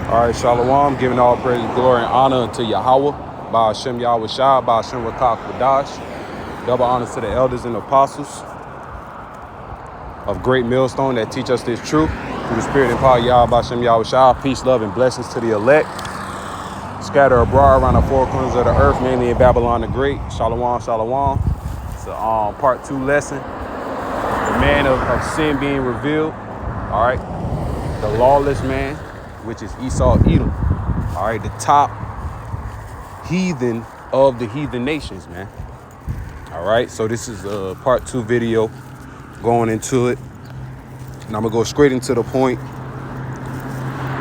All right, Shalom, giving all praise, glory, and honor to Yahweh, by Hashem Yahweh Shah, by Hashem Rakak Wadash. Double honor to the elders and apostles of Great Millstone that teach us this truth. Through the spirit and power of Yahweh, by Hashem Yahweh Shah, peace, love, and blessings to the elect. Scatter abroad around the four corners of the earth, mainly in Babylon the Great. Shalom, Shalom. It's a part 2 lesson. The man of sin being revealed. All right. The lawless man, which is Esau Edom. All right, the top heathen of the heathen nations, man. All right, so this is a part 2 video going into it. And I'm gonna go straight into the point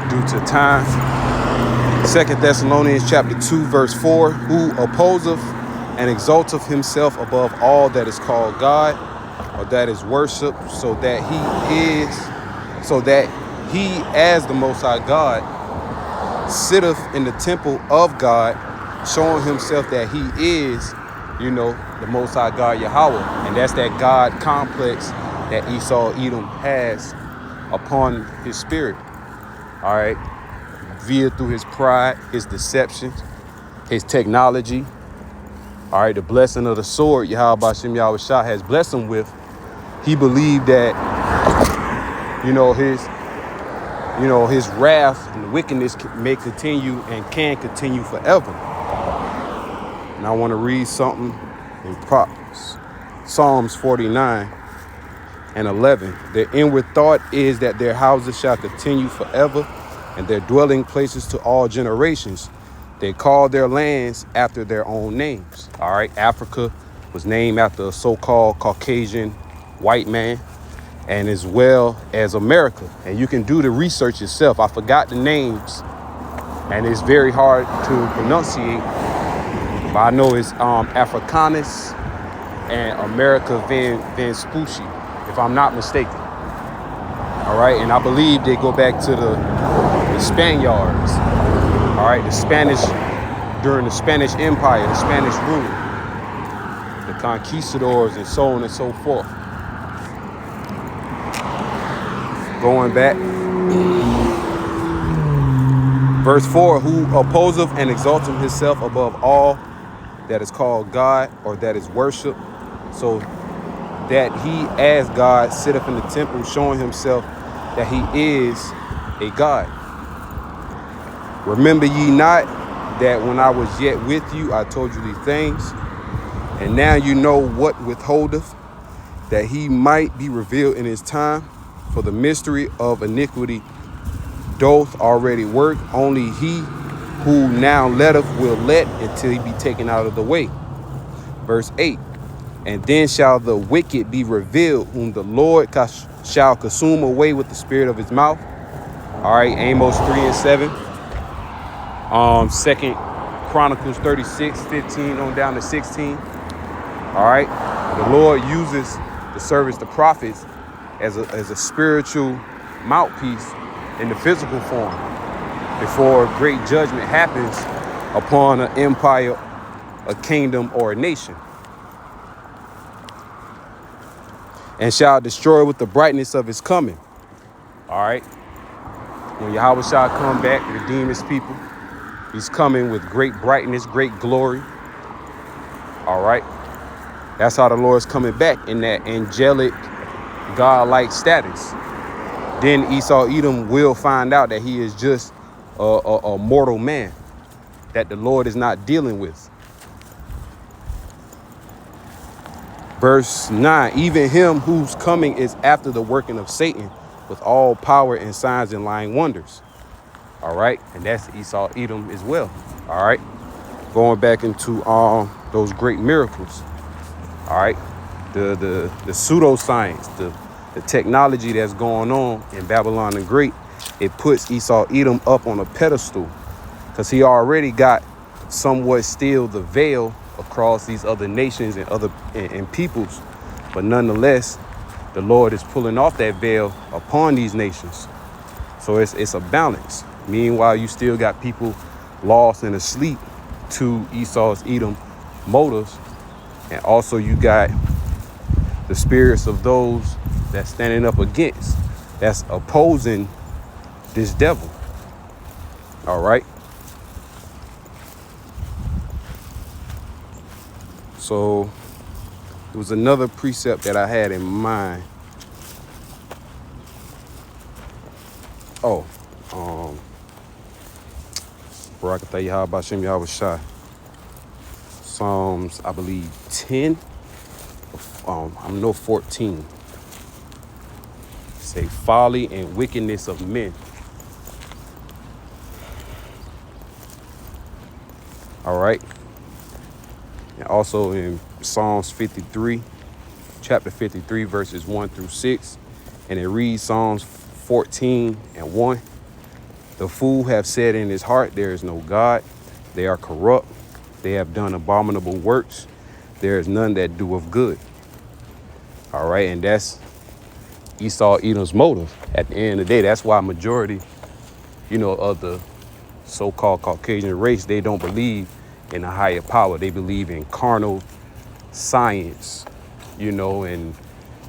due to time. 2 Thessalonians chapter 2, verse 4, who opposeth and exalteth himself above all that is called God, or that is worshipped, so that he as the Most High God sitteth in the temple of God, showing himself that he is, the Most High God Yahweh. And that's that God complex that Esau Edom has upon his spirit. All right. Via through his pride, his deception, his technology. All right. The blessing of the sword Yahweh B'Shem Yahweh Shah has blessed him with. He believed that, his wrath and wickedness may continue and can continue forever. And I want to read something in Psalms 49 and 11. Their inward thought is that their houses shall continue forever, and their dwelling places to all generations. They call their lands after their own names. All right, Africa was named after a so-called Caucasian white man, and as well as America. And you can do the research yourself. I forgot the names, and it's very hard to pronunciate, but I know it's Africanus and America Vespucci, if I'm not mistaken. All right, and I believe they go back to the Spaniards. All right, the Spanish, during the Spanish Empire, the Spanish rule, the conquistadors, and so on and so forth. Going back, verse 4, who opposeth and exalteth himself above all that is called God, or that is worshipped, so that he as God sitteth in the temple, showing himself that he is a God. Remember ye not that when I was yet with you, I told you these things, and now you know what withholdeth, that he might be revealed in his time. For the mystery of iniquity doth already work. Only he who now letteth will let until he be taken out of the way. Verse 8. And then shall the wicked be revealed, whom the Lord shall consume away with the spirit of his mouth. All right, Amos 3 and 7. 2 Chronicles 36, 15 on down to 16. All right, the Lord uses the servants, the prophets, as a spiritual mouthpiece in the physical form before great judgment happens upon an empire, a kingdom, or a nation. And shall destroy with the brightness of his coming. All right. When Yahweh shall come back to redeem his people, he's coming with great brightness, great glory. All right. That's how the Lord's coming back, in that angelic, God-like status. Then Esau Edom will find out that he is just a mortal man that the Lord is not dealing with. Verse 9, even him whose coming is after the working of Satan, with all power and signs and lying wonders. All right, and that's Esau Edom as well. All right, going back into those great miracles. All right, the pseudoscience, the technology that's going on in Babylon the Great, it puts Esau Edom up on a pedestal, because he already got somewhat still the veil across these other nations and peoples. But nonetheless, the Lord is pulling off that veil upon these nations. So it's a balance. Meanwhile, you still got people lost and asleep to Esau's Edom motives. And also you got the spirits of those that's standing up against, that's opposing this devil. All right. So there was another precept that I had in mind. Oh, Barakatah Yahweh Shem Yahweh Shai. Psalms, I believe 10. I know 14. Say folly and wickedness of men. All right. And also in Psalms 53, chapter 53, verses 1 through 6. And it reads Psalms 14 and 1. The fool have said in his heart, there is no God. They are corrupt. They have done abominable works. There is none that doeth good. All right. And that's Esau Edom's motive. At the end of the day, that's why majority, of the so-called Caucasian race, they don't believe in a higher power. They believe in carnal science, and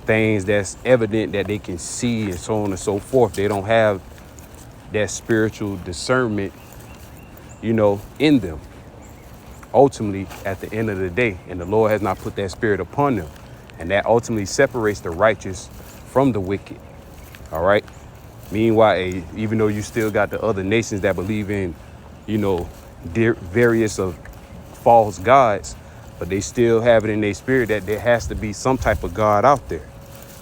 things that's evident that they can see and so on and so forth. They don't have that spiritual discernment, in them. Ultimately, at the end of the day, and the Lord has not put that spirit upon them. And that ultimately separates the righteous from the wicked. All right. Meanwhile, even though you still got the other nations that believe in, various of false gods, but they still have it in their spirit that there has to be some type of God out there.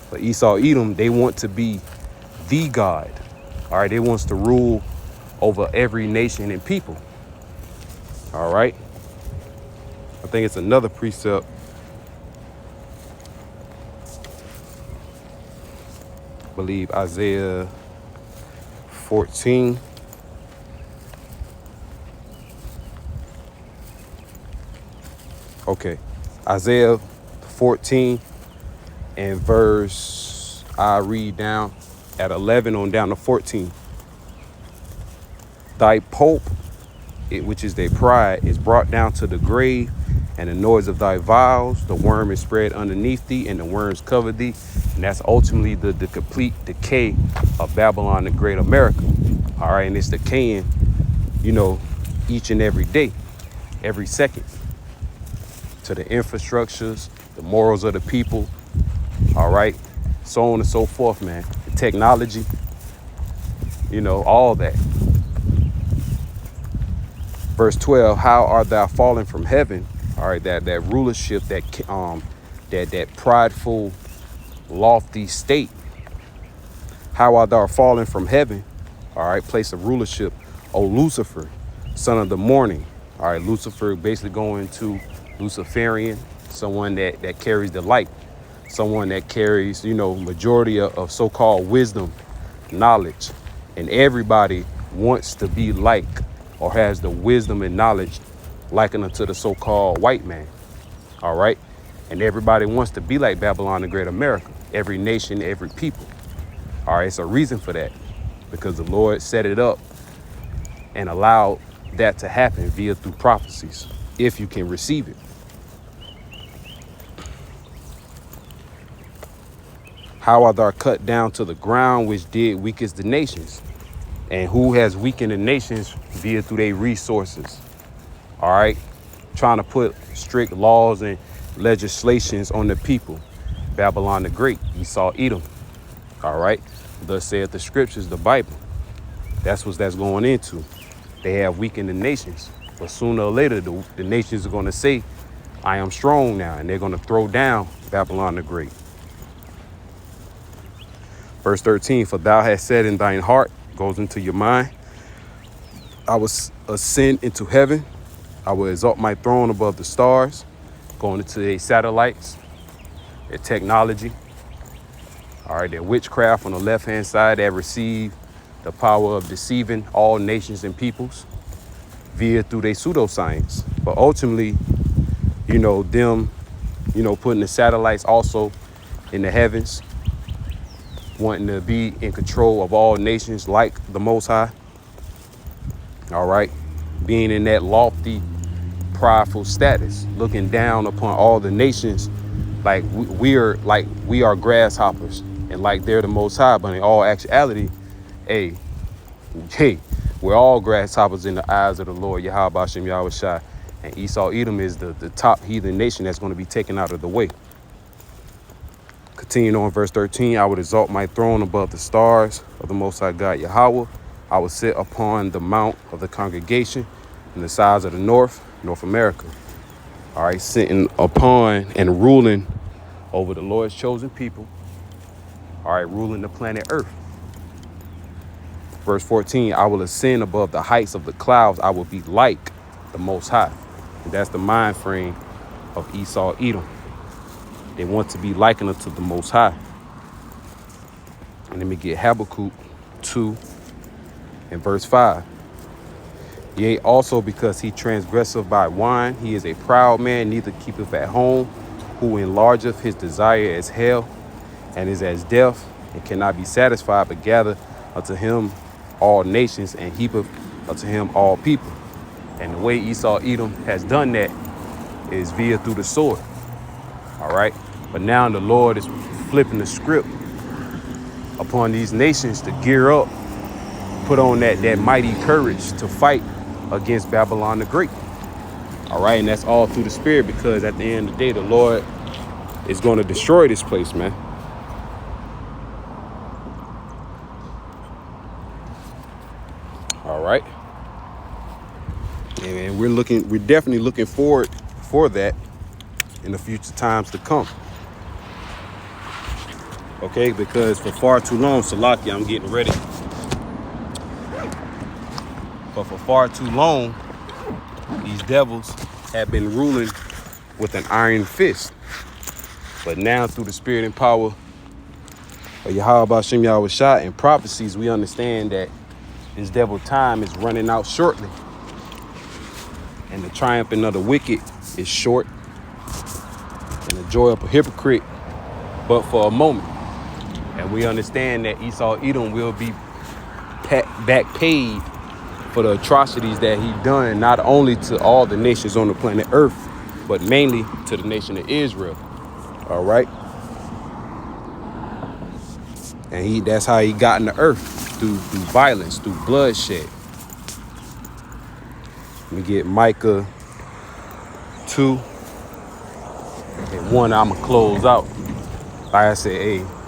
But Esau Edom, they want to be the God. All right. They wants to rule over every nation and people. All right. I think it's another precept. I believe Isaiah 14. Okay. Isaiah 14 and verse, I read down at 11 on down to 14. Thy pope, which is their pride, is brought down to the grave, and the noise of thy vials, the worm is spread underneath thee, and the worms cover thee. And that's ultimately the complete decay of Babylon the Great America. All right, and it's decaying, each and every day, every second, to the infrastructures, the morals of the people. All right, so on and so forth, man. The technology, all that. Verse 12, how art thou fallen from heaven? All right, that rulership, that prideful, lofty state. How art thou fallen from heaven? All right, place of rulership. O Lucifer, son of the morning. All right, Lucifer basically going to Luciferian, someone that carries the light, someone that carries, majority of so-called wisdom, knowledge, and everybody wants to be like or has the wisdom and knowledge likened unto the so-called white man. All right. And everybody wants to be like Babylon the Great America, every nation, every people. All right. It's a reason for that, because the Lord set it up and allowed that to happen through prophecies, if you can receive it. How art thou cut down to the ground, which did weaken the nations? And who has weakened the nations through their resources? All right. Trying to put strict laws and legislations on the people. Babylon the Great, Esau Edom. All right. Thus saith the scriptures, the Bible. That's what that's going into. They have weakened the nations. But sooner or later, the nations are going to say, I am strong now. And they're going to throw down Babylon the Great. Verse 13, for thou hast said in thine heart, goes into your mind, I will ascend into heaven. I will exalt my throne above the stars, going into their satellites, their technology. All right, their witchcraft on the left-hand side that receive the power of deceiving all nations and peoples through their pseudoscience. But ultimately, them, putting the satellites also in the heavens, wanting to be in control of all nations like the Most High. All right. Being in that lofty, prideful status, looking down upon all the nations like we are grasshoppers and like they're the Most High. But in all actuality, hey, We're all grasshoppers in the eyes of the Lord, Yahweh Bashem Yahweh Shai. And Esau Edom is the top heathen nation that's going to be taken out of the way. Continuing on verse 13, I would exalt my throne above the stars of the Most High God Yahweh. I will sit upon the mount of the congregation in the sides of the North America. All right, sitting upon and ruling over the Lord's chosen people. All right, ruling the planet Earth. Verse 14, I will ascend above the heights of the clouds. I will be like the Most High. And that's the mind frame of Esau Edom. They want to be likened unto the Most High. And let me get Habakkuk 2 and verse 5. Yea, also because he transgresseth by wine, he is a proud man, neither keepeth at home, who enlargeth his desire as hell, and is as death, and cannot be satisfied, but gather unto him all nations, and heapeth unto him all people. And the way Esau Edom has done that is via through the sword. All right. But now the Lord is flipping the script upon these nations to gear up, put on that mighty courage to fight against Babylon the Great. All right. And that's all through the Spirit, because at the end of the day, the Lord is going to destroy this place, man. All right. And we're definitely looking forward for that in the future times to come. Okay, because for far too long, Salakia, I'm getting ready. But for far too long, these devils have been ruling with an iron fist. But now through the spirit and power of Yahweh Bashem Yahweh Shai and prophecies, we understand that this devil time is running out shortly. And the triumphing of the wicked is short. And the joy of a hypocrite, but for a moment. And we understand that Esau Edom will be back paid for the atrocities that he done, not only to all the nations on the planet Earth, but mainly to the nation of Israel. All right. And that's how he got in the earth, through violence, through bloodshed. Let me get Micah 2 and 1. I'm going to close out. Like I said,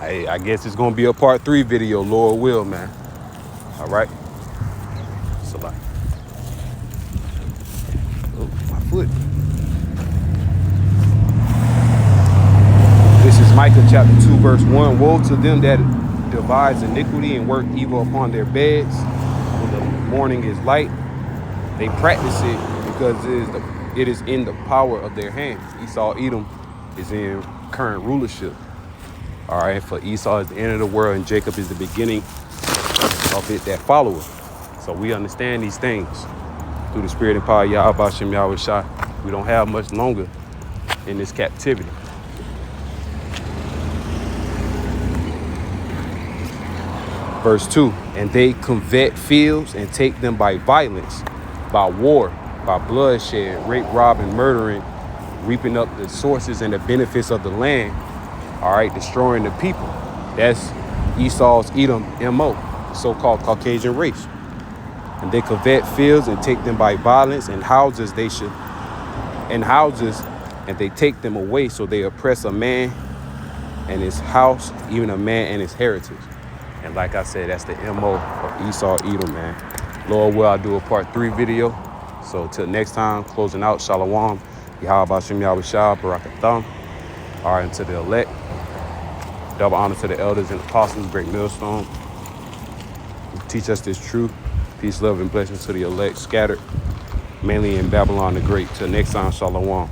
hey, I guess it's going to be a part 3 video, Lord will, man. All right. So like, oh, my foot. This is Micah chapter 2, verse 1. Woe to them that devise iniquity and work evil upon their beds. When the morning is light, they practice it because it is in the power of their hand. Esau Edom is in current rulership. All right, for Esau is the end of the world and Jacob is the beginning of it that followeth. So we understand these things through the spirit and power of Yahweh Bashem Yahweh Shai. We don't have much longer in this captivity. Verse 2, and they covet fields and take them by violence, by war, by bloodshed, rape, robbing, murdering, reaping up the sources and the benefits of the land. All right, destroying the people. That's Esau's Edom MO, so-called Caucasian race. And they covet fields and take them by violence, and houses and they take them away. So they oppress a man and his house, even a man and his heritage. And like I said, that's the MO of Esau Edom, man. Lord will, I'll do a part 3 video. So till next time, closing out, Shalom, Yahweh Bashem Yahweh Shai, Barakatham. All right, and to the elect, double honor to the elders and apostles, great millstone. Teach us this truth. Peace, love, and blessings to the elect scattered, mainly in Babylon the Great. Till next time, Shalom.